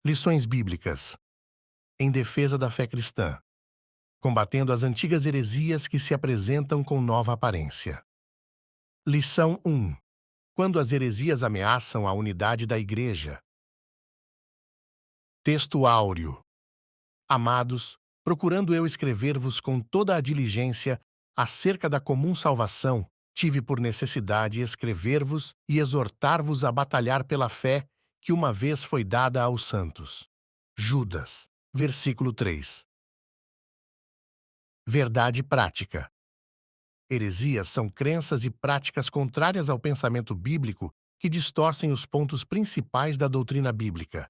Lições bíblicas. Em defesa da fé cristã. Combatendo as antigas heresias que se apresentam com nova aparência. Lição 1. Quando as heresias ameaçam a unidade da Igreja. Texto áureo. Amados, procurando eu escrever-vos com toda a diligência acerca da comum salvação, tive por necessidade escrever-vos e exortar-vos a batalhar pela fé que uma vez foi dada aos santos. Judas, versículo 3. Verdade prática. Heresias são crenças e práticas contrárias ao pensamento bíblico que distorcem os pontos principais da doutrina bíblica.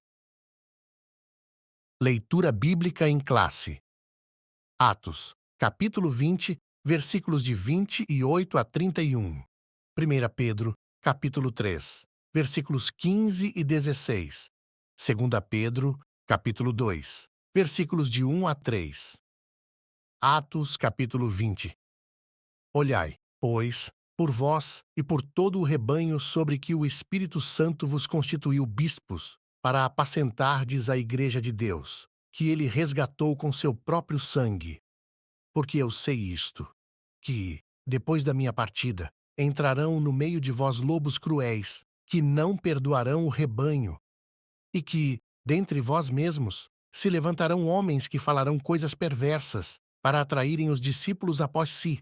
Leitura bíblica em classe. Atos, capítulo 20, versículos de 28 a 31. 1 Pedro, capítulo 3, versículos 15 e 16. 2 Pedro, capítulo 2, versículos de 1 a 3. Atos, capítulo 20. Olhai, pois, por vós e por todo o rebanho sobre que o Espírito Santo vos constituiu bispos, para apacentardes a Igreja de Deus, que ele resgatou com seu próprio sangue. Porque eu sei isto, que, depois da minha partida, entrarão no meio de vós lobos cruéis, que não perdoarão o rebanho, e que, dentre vós mesmos, se levantarão homens que falarão coisas perversas, para atraírem os discípulos após si.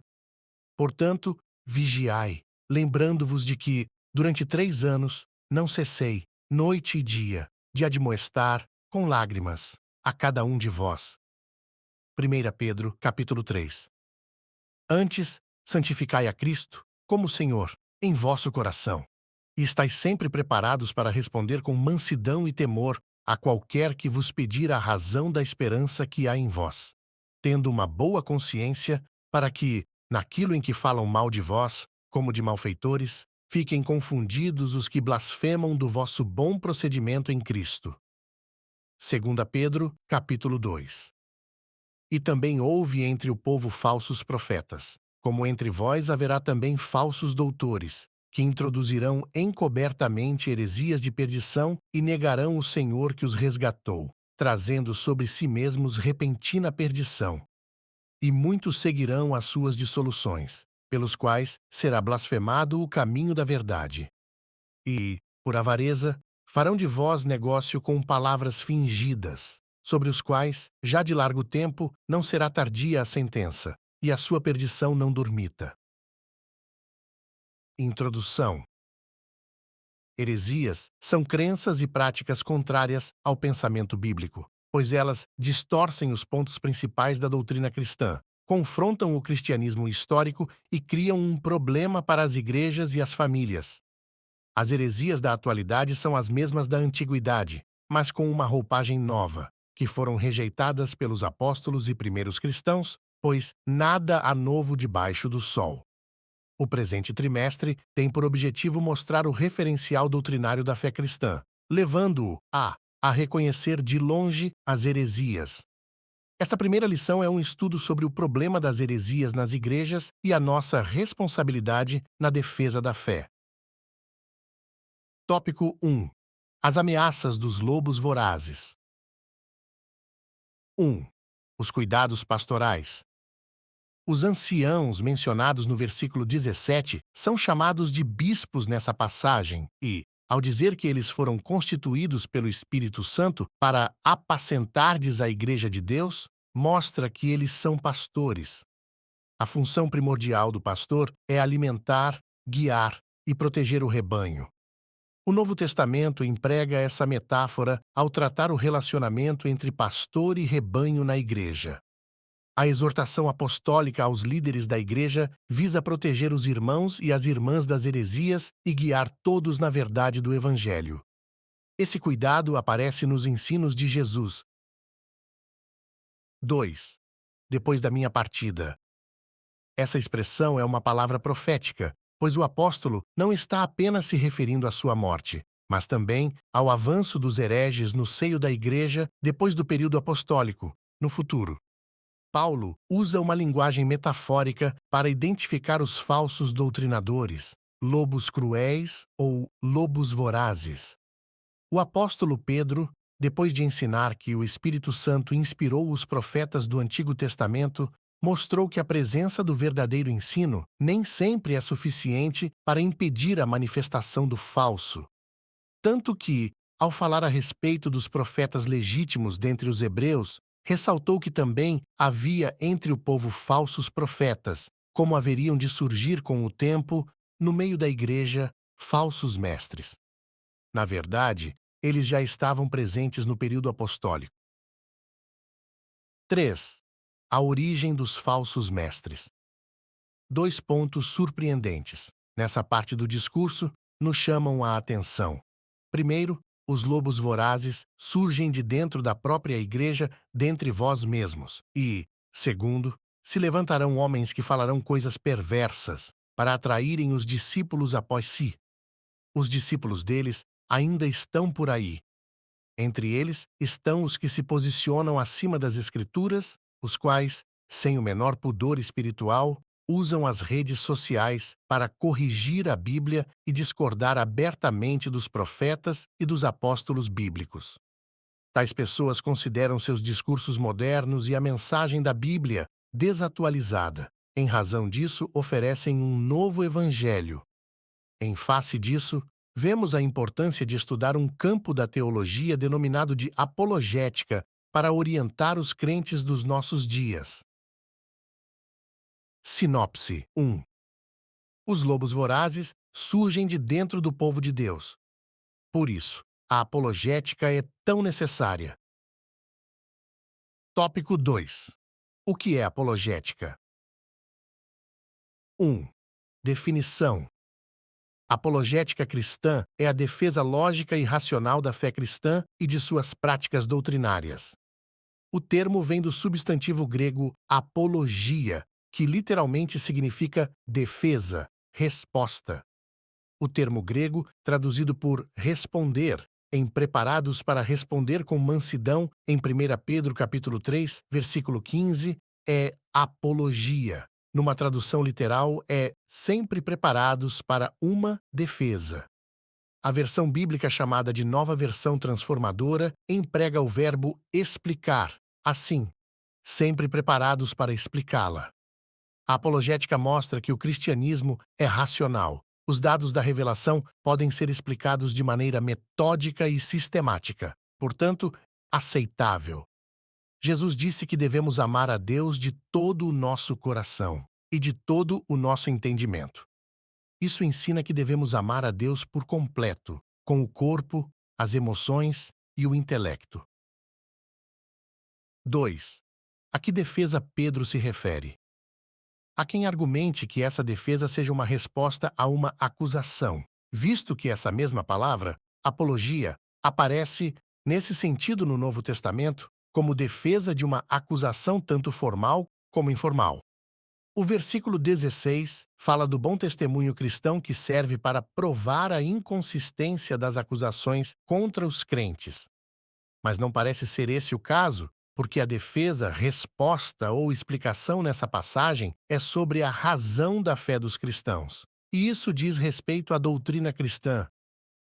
Portanto, vigiai, lembrando-vos de que, durante 3 anos, não cessei, noite e dia, de admoestar, com lágrimas, a cada um de vós. 1 Pedro, capítulo 3. Antes, santificai a Cristo, como Senhor, em vosso coração, e estais sempre preparados para responder com mansidão e temor a qualquer que vos pedir a razão da esperança que há em vós, tendo uma boa consciência, para que, naquilo em que falam mal de vós, como de malfeitores, fiquem confundidos os que blasfemam do vosso bom procedimento em Cristo. 2 Pedro, capítulo 2. E também houve entre o povo falsos profetas, como entre vós haverá também falsos doutores, que introduzirão encobertamente heresias de perdição e negarão o Senhor que os resgatou, trazendo sobre si mesmos repentina perdição. E muitos seguirão as suas dissoluções, pelos quais será blasfemado o caminho da verdade. E, por avareza, farão de vós negócio com palavras fingidas, sobre os quais, já de largo tempo, não será tardia a sentença, e a sua perdição não dormita. Introdução. Heresias são crenças e práticas contrárias ao pensamento bíblico, pois elas distorcem os pontos principais da doutrina cristã, confrontam o cristianismo histórico e criam um problema para as igrejas e as famílias. As heresias da atualidade são as mesmas da antiguidade, mas com uma roupagem nova, que foram rejeitadas pelos apóstolos e primeiros cristãos, pois nada há novo debaixo do sol. O presente trimestre tem por objetivo mostrar o referencial doutrinário da fé cristã, levando-o a reconhecer de longe as heresias. Esta primeira lição é um estudo sobre o problema das heresias nas igrejas e a nossa responsabilidade na defesa da fé. Tópico 1. As ameaças dos lobos vorazes. 1. Os cuidados pastorais. Os anciãos mencionados no versículo 17 são chamados de bispos nessa passagem e, ao dizer que eles foram constituídos pelo Espírito Santo para apacentardes a Igreja de Deus, mostra que eles são pastores. A função primordial do pastor é alimentar, guiar e proteger o rebanho. O Novo Testamento emprega essa metáfora ao tratar o relacionamento entre pastor e rebanho na Igreja. A exortação apostólica aos líderes da Igreja visa proteger os irmãos e as irmãs das heresias e guiar todos na verdade do Evangelho. Esse cuidado aparece nos ensinos de Jesus. 2. Depois da minha partida. Essa expressão é uma palavra profética, pois o apóstolo não está apenas se referindo à sua morte, mas também ao avanço dos hereges no seio da Igreja depois do período apostólico, no futuro. Paulo usa uma linguagem metafórica para identificar os falsos doutrinadores, lobos cruéis ou lobos vorazes. O apóstolo Pedro depois de ensinar que o Espírito Santo inspirou os profetas do Antigo Testamento, mostrou que a presença do verdadeiro ensino nem sempre é suficiente para impedir a manifestação do falso. Tanto que, ao falar a respeito dos profetas legítimos dentre os hebreus, ressaltou que também havia entre o povo falsos profetas, como haveriam de surgir com o tempo, no meio da igreja, falsos mestres. Na verdade, eles já estavam presentes no período apostólico. 3. A origem dos falsos mestres. 2 pontos surpreendentes, nessa parte do discurso, nos chamam a atenção. Primeiro, os lobos vorazes surgem de dentro da própria igreja, dentre vós mesmos. E, segundo, se levantarão homens que falarão coisas perversas para atraírem os discípulos após si. Os discípulos deles ainda estão por aí. Entre eles estão os que se posicionam acima das Escrituras, os quais, sem o menor pudor espiritual, usam as redes sociais para corrigir a Bíblia e discordar abertamente dos profetas e dos apóstolos bíblicos. Tais pessoas consideram seus discursos modernos e a mensagem da Bíblia desatualizada. Em razão disso, oferecem um novo evangelho. Em face disso, vemos a importância de estudar um campo da teologia denominado de apologética para orientar os crentes dos nossos dias. Sinopse 1. Os lobos vorazes surgem de dentro do povo de Deus. Por isso, a apologética é tão necessária. Tópico 2. O que é apologética? 1. Definição. Apologética cristã é a defesa lógica e racional da fé cristã e de suas práticas doutrinárias. O termo vem do substantivo grego apologia, que literalmente significa defesa, resposta. O termo grego, traduzido por responder, em preparados para responder com mansidão, em 1 Pedro capítulo 3, versículo 15, é apologia. Numa tradução literal, é sempre preparados para uma defesa. A versão bíblica chamada de Nova Versão Transformadora emprega o verbo explicar, assim, sempre preparados para explicá-la. A apologética mostra que o cristianismo é racional. Os dados da revelação podem ser explicados de maneira metódica e sistemática, portanto, aceitável. Jesus disse que devemos amar a Deus de todo o nosso coração e de todo o nosso entendimento. Isso ensina que devemos amar a Deus por completo, com o corpo, as emoções e o intelecto. 2. A que defesa Pedro se refere? Há quem argumente que essa defesa seja uma resposta a uma acusação, visto que essa mesma palavra, apologia, aparece, nesse sentido no Novo Testamento, como defesa de uma acusação tanto formal como informal. O versículo 16 fala do bom testemunho cristão que serve para provar a inconsistência das acusações contra os crentes. Mas não parece ser esse o caso, porque a defesa, resposta ou explicação nessa passagem é sobre a razão da fé dos cristãos. E isso diz respeito à doutrina cristã.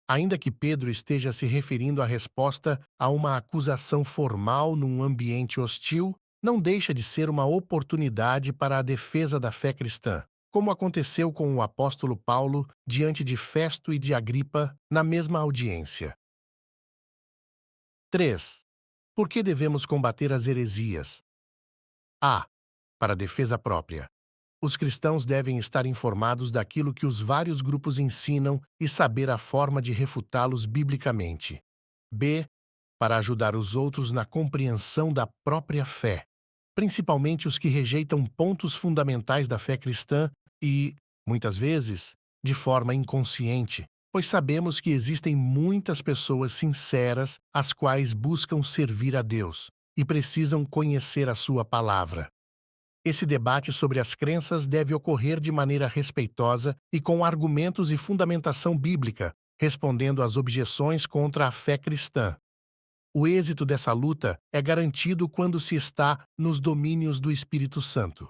Ainda que Pedro esteja se referindo à resposta a uma acusação formal num ambiente hostil, não deixa de ser uma oportunidade para a defesa da fé cristã, como aconteceu com o apóstolo Paulo diante de Festo e de Agripa na mesma audiência. 3. Por que devemos combater as heresias? A. Para defesa própria. Os cristãos devem estar informados daquilo que os vários grupos ensinam e saber a forma de refutá-los biblicamente. B. Para ajudar os outros na compreensão da própria fé, principalmente os que rejeitam pontos fundamentais da fé cristã e, muitas vezes, de forma inconsciente, pois sabemos que existem muitas pessoas sinceras as quais buscam servir a Deus e precisam conhecer a sua palavra. Esse debate sobre as crenças deve ocorrer de maneira respeitosa e com argumentos e fundamentação bíblica, respondendo às objeções contra a fé cristã. O êxito dessa luta é garantido quando se está nos domínios do Espírito Santo.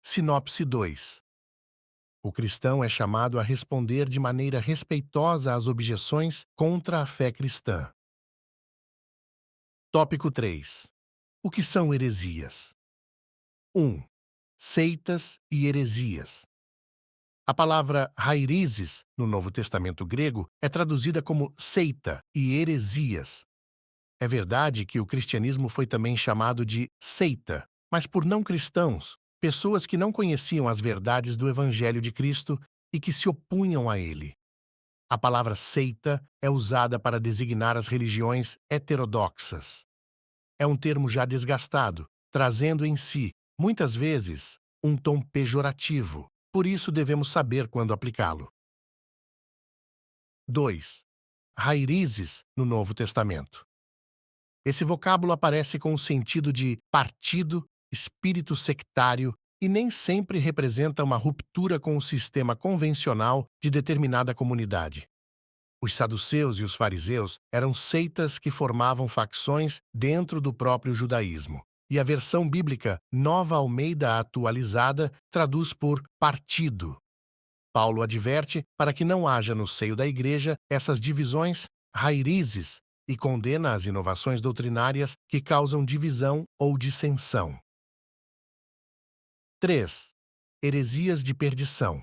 Sinopse 2. O cristão é chamado a responder de maneira respeitosa às objeções contra a fé cristã. Tópico 3. O que são heresias? 1. Seitas e heresias. A palavra rairizes, no Novo Testamento grego, é traduzida como seita e heresias. É verdade que o cristianismo foi também chamado de seita, mas por não cristãos, pessoas que não conheciam as verdades do Evangelho de Cristo e que se opunham a ele. A palavra seita é usada para designar as religiões heterodoxas. É um termo já desgastado, trazendo em si, muitas vezes, um tom pejorativo. Por isso devemos saber quando aplicá-lo. 2. Rairizes no Novo Testamento. Esse vocábulo aparece com o sentido de partido, espírito sectário e nem sempre representa uma ruptura com o sistema convencional de determinada comunidade. Os saduceus e os fariseus eram seitas que formavam facções dentro do próprio judaísmo. E a versão bíblica Nova Almeida Atualizada traduz por partido. Paulo adverte para que não haja no seio da igreja essas divisões rairizes e condena as inovações doutrinárias que causam divisão ou dissensão. 3. Heresias de perdição.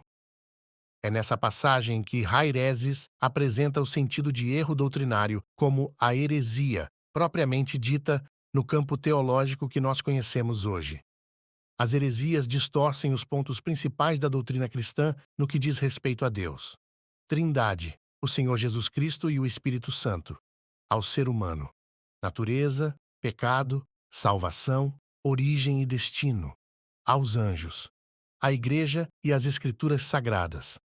É nessa passagem que Haireses apresenta o sentido de erro doutrinário como a heresia, propriamente dita, no campo teológico que nós conhecemos hoje. As heresias distorcem os pontos principais da doutrina cristã no que diz respeito a Deus. Trindade, o Senhor Jesus Cristo e o Espírito Santo. Ao ser humano. Natureza, pecado, salvação, origem e destino. Aos anjos. À Igreja e às Escrituras Sagradas.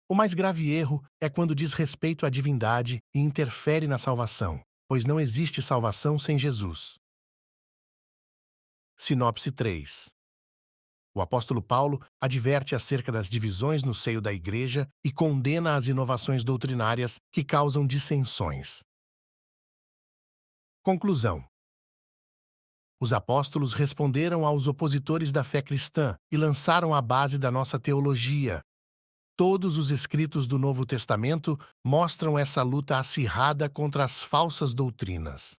O mais grave erro é quando diz respeito à divindade e interfere na salvação, pois não existe salvação sem Jesus. Sinopse 3. O apóstolo Paulo adverte acerca das divisões no seio da Igreja e condena as inovações doutrinárias que causam dissensões. Conclusão. Os apóstolos responderam aos opositores da fé cristã e lançaram a base da nossa teologia. Todos os escritos do Novo Testamento mostram essa luta acirrada contra as falsas doutrinas.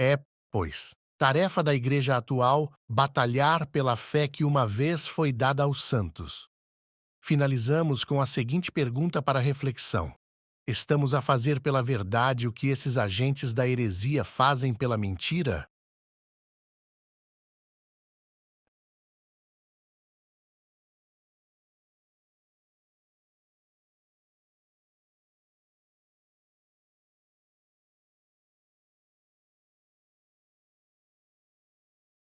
É, pois, tarefa da Igreja atual batalhar pela fé que uma vez foi dada aos santos. Finalizamos com a seguinte pergunta para reflexão: estamos a fazer pela verdade o que esses agentes da heresia fazem pela mentira?